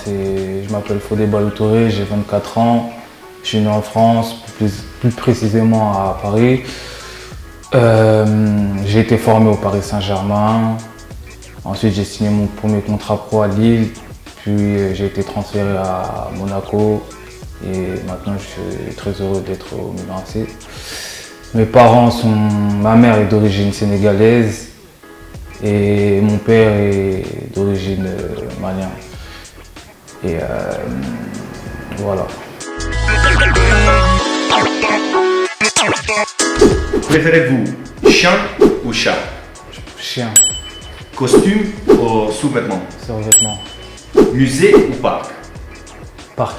je m'appelle Fodé Ballo-Touré, j'ai 24 ans. Je suis né en France, plus précisément à Paris. J'ai été formé au Paris Saint-Germain. Ensuite, j'ai signé mon premier contrat pro à Lille. Puis, j'ai été transféré à Monaco. Et maintenant, je suis très heureux d'être au Milan AC. Ma mère est d'origine sénégalaise et mon père est d'origine malienne. Et voilà. Préférez-vous chien ou chat? Chien, Costume ou sous-vêtements? survêtement, Musée ou parc? parc,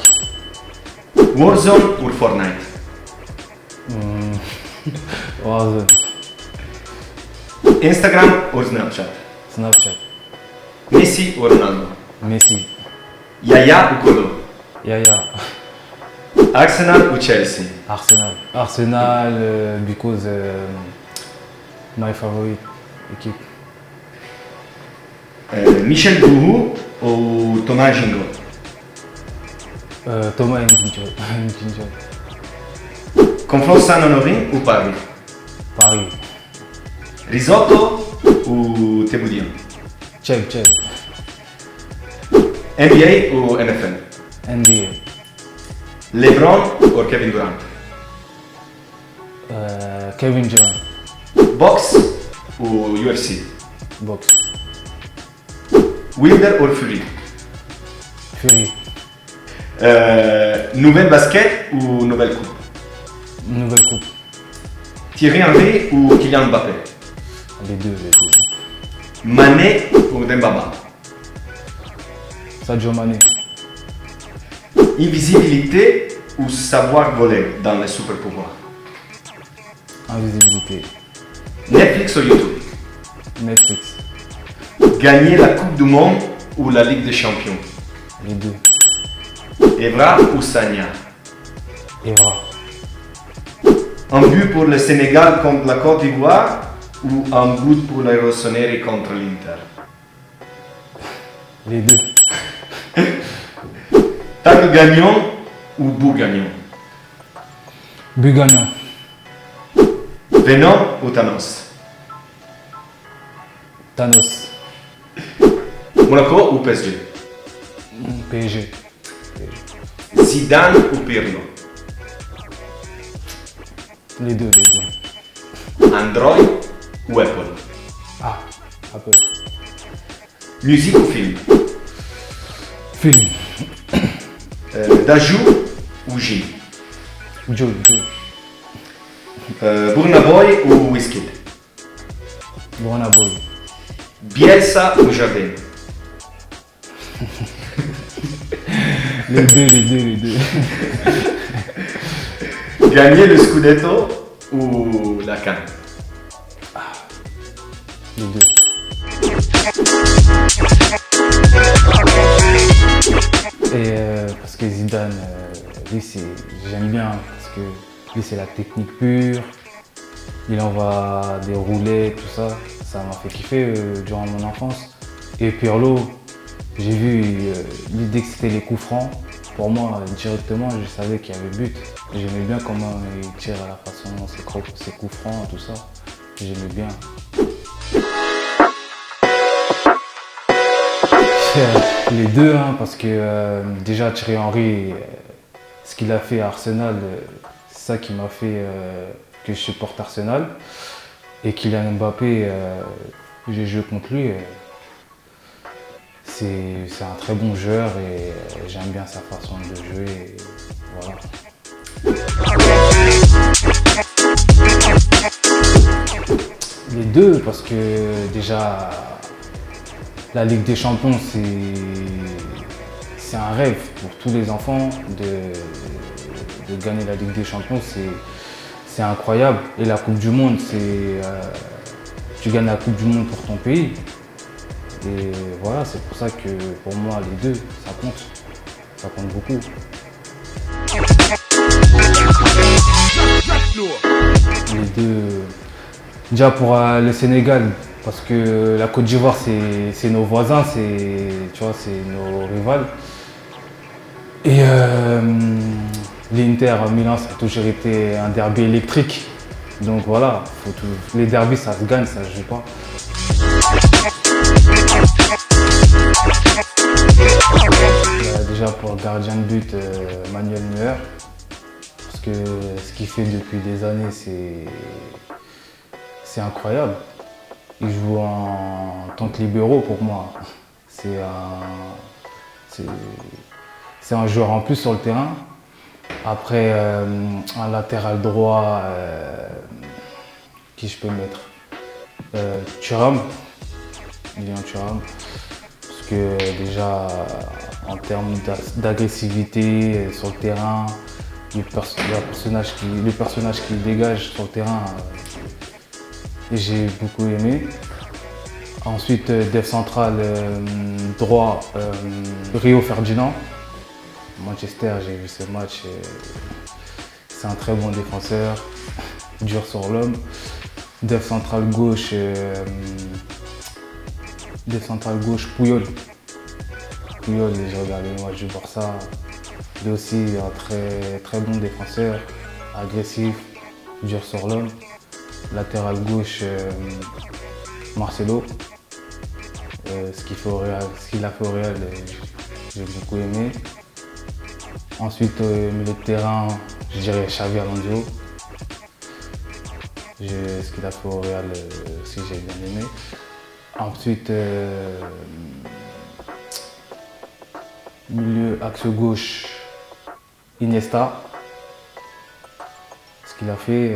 Warzone ou Fortnite? Warzone, Instagram ou Snapchat? Snapchat, Messi ou Ronaldo? Messi, Yaya ou Kolo? Yaya, Arsenal ou Chelsea? Arsenal. Arsenal because my favorite équipe. Michel Gourou ou Thomas Gingo? Thomas Nkinjo, Conflans Saint-Honoré ou Paris? Paris, Risotto ou Théboudien? Check, NBA ou NFL? NBA, LeBron ou Kevin Durant? Kevin Durant, Boxe ou UFC? boxe, Wilder ou Fury? Fury, Nouvelle basket ou nouvelle coupe? nouvelle coupe, Thierry Henry ou Kylian Mbappé? les deux. Mané ou Dembaba? Sadio Mané, Invisibilité ou savoir voler dans les super pouvoirs? invisibilité, Netflix ou YouTube? Netflix, Gagner la Coupe du Monde ou la Ligue des Champions? les deux, Evra ou Sagna? Evra, Un but pour le Sénégal contre la Côte d'Ivoire ou un but pour les Rossoneri contre l'Inter? les deux, Tacle gagnant ou bout gagnant? but gagnant, Venom ou Thanos? Thanos, Monaco ou PSG? PSG, Zidane ou Pirlo? les deux. Android ou Apple? Ah, Apple, Musique ou film? film, Dajou ou Gilles? Joe, Burna Boy ou Wizkid? Burna Boy, Bielsa ou Jardin? les deux, Gagner le Scudetto ou la Cannes? les deux. Et parce que Zidane, lui j'aime bien parce que lui c'est la technique pure, il envoie des roulets, tout ça, ça m'a fait kiffer durant mon enfance. Et Pirlo, j'ai vu, lui dès que c'était les coups francs, pour moi directement je savais qu'il y avait but. J'aimais bien comment il tire à la façon, ses coups francs, tout ça, j'aimais bien. Les deux, hein, parce que déjà Thierry Henry, ce qu'il a fait à Arsenal, c'est ça qui m'a fait que je supporte Arsenal. Et Kylian Mbappé, j'ai joué contre lui, c'est un très bon joueur et j'aime bien sa façon de jouer. Et voilà. Les deux, parce que déjà la Ligue des Champions, c'est un rêve pour tous les enfants de gagner la Ligue des Champions. C'est incroyable. Et la Coupe du Monde, tu gagnes la Coupe du Monde pour ton pays. Et voilà, c'est pour ça que pour moi, les deux, ça compte. Ça compte beaucoup. Les deux. Déjà pour le Sénégal, parce que la Côte d'Ivoire, c'est nos voisins, c'est nos rivales. Et l'Inter Milan, ça a toujours été un derby électrique. Donc voilà, les derbys, ça se gagne, ça se joue pas. Déjà pour le gardien de but, Manuel Neuer, parce que ce qu'il fait depuis des années, c'est incroyable. Il joue en tant que libéraux pour moi. C'est un joueur en plus sur le terrain. Après, un latéral droit, qui je peux mettre, Thuram, Lilian Thuram. Parce que déjà, en termes d'agressivité sur le terrain, le personnage qu'il dégage sur le terrain, j'ai beaucoup aimé. Ensuite, def central droit, Rio Ferdinand. Manchester, j'ai vu ce match. C'est un très bon défenseur, dur sur l'homme. Def central gauche, Puyol. Puyol, j'ai regardé le match du Barça. Il est aussi un très bon défenseur, agressif, dur sur l'homme. Latéral gauche, Marcelo. Ce qu'il a fait au Real, j'ai beaucoup aimé. Ensuite, milieu de terrain, je dirais Xavi Alonso. Ce qu'il a fait au Real aussi, j'ai bien aimé. Ensuite, milieu axe gauche, Iniesta. Ce qu'il a fait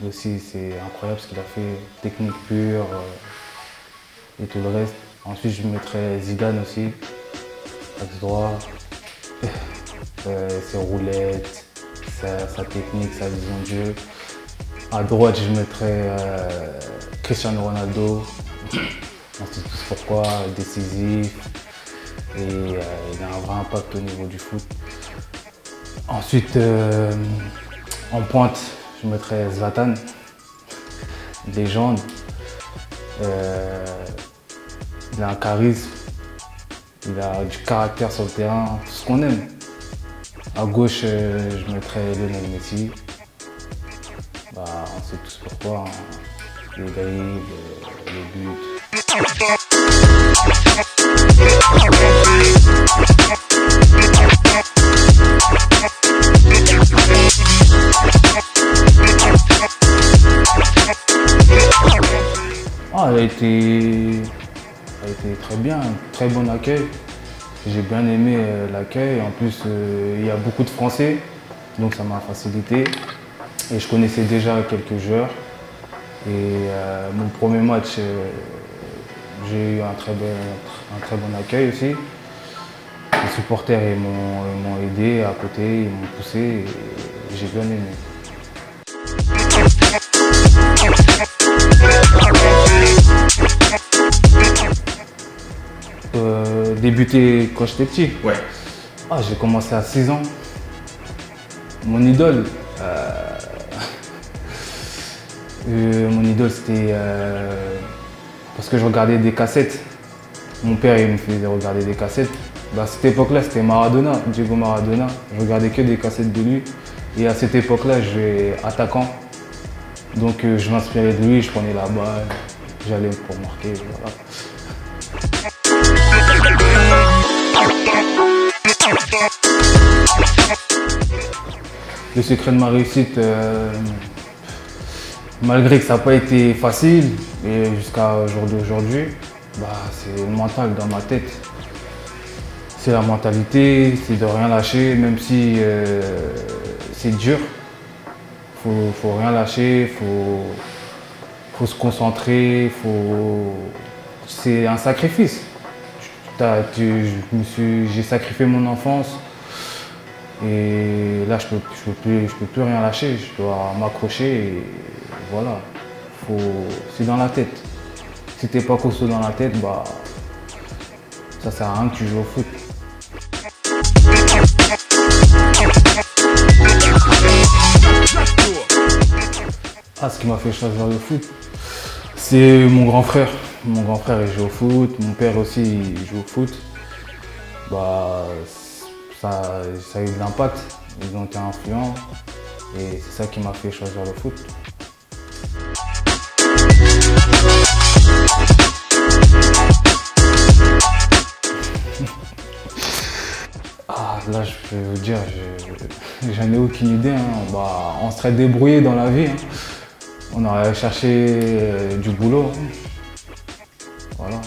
aussi, c'est incroyable ce qu'il a fait, technique pure et tout le reste. Ensuite, je mettrais Zidane aussi, axe droit. Ses roulettes, sa technique, sa vision de jeu. À droite, je mettrais Cristiano Ronaldo. On sait tous pourquoi, décisif. Et il a un vrai impact au niveau du foot. Ensuite, en pointe, je mettrais Zlatan, légende. Il a un charisme, il a du caractère sur le terrain, tout ce qu'on aime. À gauche, je mettrais Lionel Messi. On sait tous pourquoi, hein. Les dribbles, les buts. Elle a été très bien, très bon accueil. J'ai bien aimé l'accueil. En plus, il y a beaucoup de Français, donc ça m'a facilité. Et je connaissais déjà quelques joueurs. Et mon premier match, j'ai eu un très bon accueil aussi. Les supporters m'ont aidé à côté, ils m'ont poussé et j'ai bien aimé. Débuté quand j'étais petit. Ouais. J'ai commencé à 6 ans. Mon idole, c'était parce que je regardais des cassettes. Mon père il me faisait regarder des cassettes. À cette époque-là, c'était Maradona, Diego Maradona. Je regardais que des cassettes de lui. Et à cette époque-là, je jouais attaquant. Donc je m'inspirais de lui, je prenais la balle, j'allais pour marquer. Voilà. Le secret de ma réussite, malgré que ça n'a pas été facile, et jusqu'à jour d'aujourd'hui, c'est le mental dans ma tête. C'est la mentalité, c'est de rien lâcher, même si c'est dur. Faut rien lâcher, faut se concentrer, c'est un sacrifice. J'ai sacrifié mon enfance et là je peux plus rien lâcher, je dois m'accrocher et voilà. C'est dans la tête. Si t'es pas costaud dans la tête, ça sert à rien que tu joues au foot. Ce qui m'a fait choisir le foot, c'est mon grand frère. Mon grand frère il joue au foot, mon père aussi il joue au foot. ça a eu de l'impact, ils ont été influents et c'est ça qui m'a fait choisir le foot. Là, je peux vous dire, j'en ai aucune idée. Bah, on serait débrouillé dans la vie. On aurait cherché du boulot. Voilà.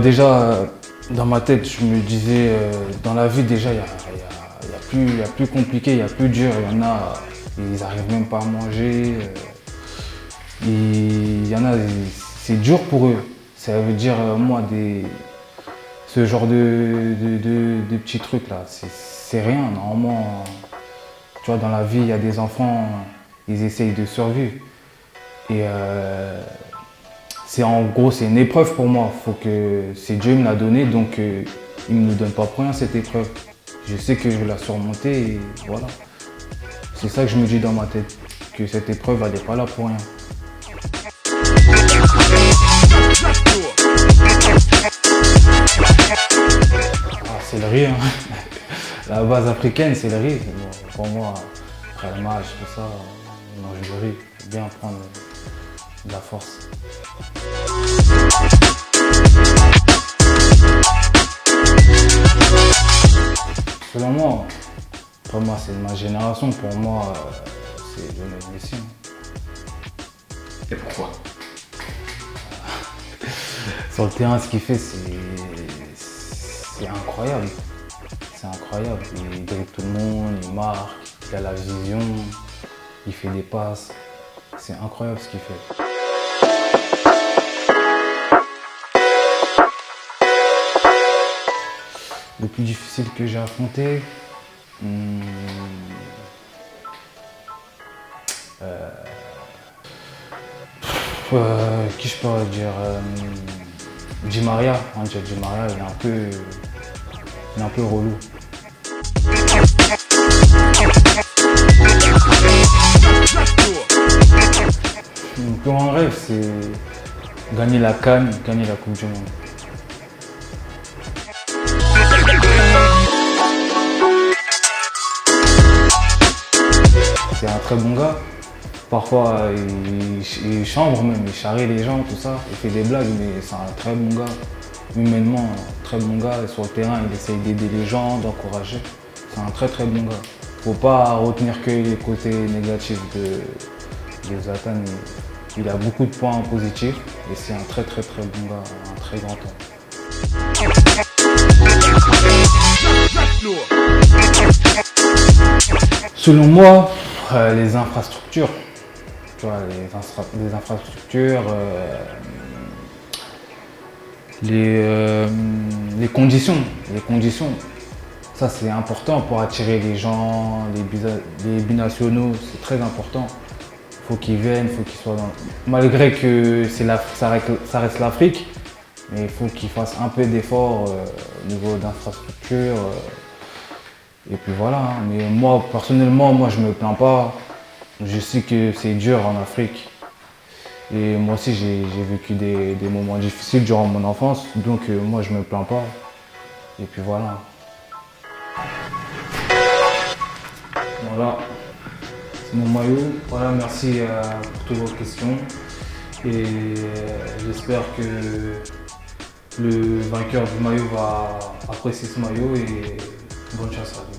Déjà, dans ma tête, je me disais, dans la vie, déjà, il y a plus compliqué, il y a plus dur. Il y en a, ils n'arrivent même pas à manger. Il y en a, c'est dur pour eux. Ça veut dire, moi, ce genre de petits trucs là, c'est rien. Normalement, tu vois, dans la vie, il y a des enfants, ils essayent de survivre. Et en gros, c'est une épreuve pour moi. C'est Dieu me l'a donné, donc il ne me donne pas pour rien cette épreuve. Je sais que je vais la surmonter et voilà. C'est ça que je me dis dans ma tête, que cette épreuve, elle n'est pas là pour rien. C'est le riz, hein. La base africaine, c'est le riz. Bon, pour moi, après le match, tout ça, on mange du riz. Faut bien prendre de la force. Selon moi, pour moi, c'est ma génération. Pour moi, c'est Lionel Messi. Et pourquoi? Sur le terrain, ce qu'il fait, c'est incroyable. C'est incroyable. Il dribble tout le monde, il marque, il a la vision, il fait des passes. C'est incroyable ce qu'il fait. Le plus difficile que j'ai affronté, qui je peux dire, Di Maria, Angel Di Maria, il est un peu relou. Mon plus grand rêve, c'est gagner la CAN, gagner la Coupe du Monde. C'est un très bon gars. Parfois, il chambre même, il charrie les gens, tout ça. Il fait des blagues, mais c'est un très bon gars. Humainement, un très bon gars. Et sur le terrain, il essaye d'aider les gens, d'encourager. C'est un très très bon gars. Faut pas retenir que les côtés négatifs de Zlatan. Il a beaucoup de points positifs et c'est un très très très bon gars, un très grand homme. Selon moi, les infrastructures, tu vois, les infrastructures, les conditions, ça c'est important pour attirer les gens, les binationaux, c'est très important. Faut qu'ils viennent, faut qu'ils soient dans... Malgré que ça reste l'Afrique, mais il faut qu'ils fassent un peu d'efforts au niveau d'infrastructure. Et puis voilà, hein. Mais moi, personnellement, je me plains pas. Je sais que c'est dur en Afrique. Et moi aussi, j'ai vécu des moments difficiles durant mon enfance. Donc moi, je me plains pas. Et puis voilà. Voilà. Mon maillot. Voilà, merci pour toutes vos questions. Et j'espère que le vainqueur du maillot va apprécier ce maillot et bonne chance à vous.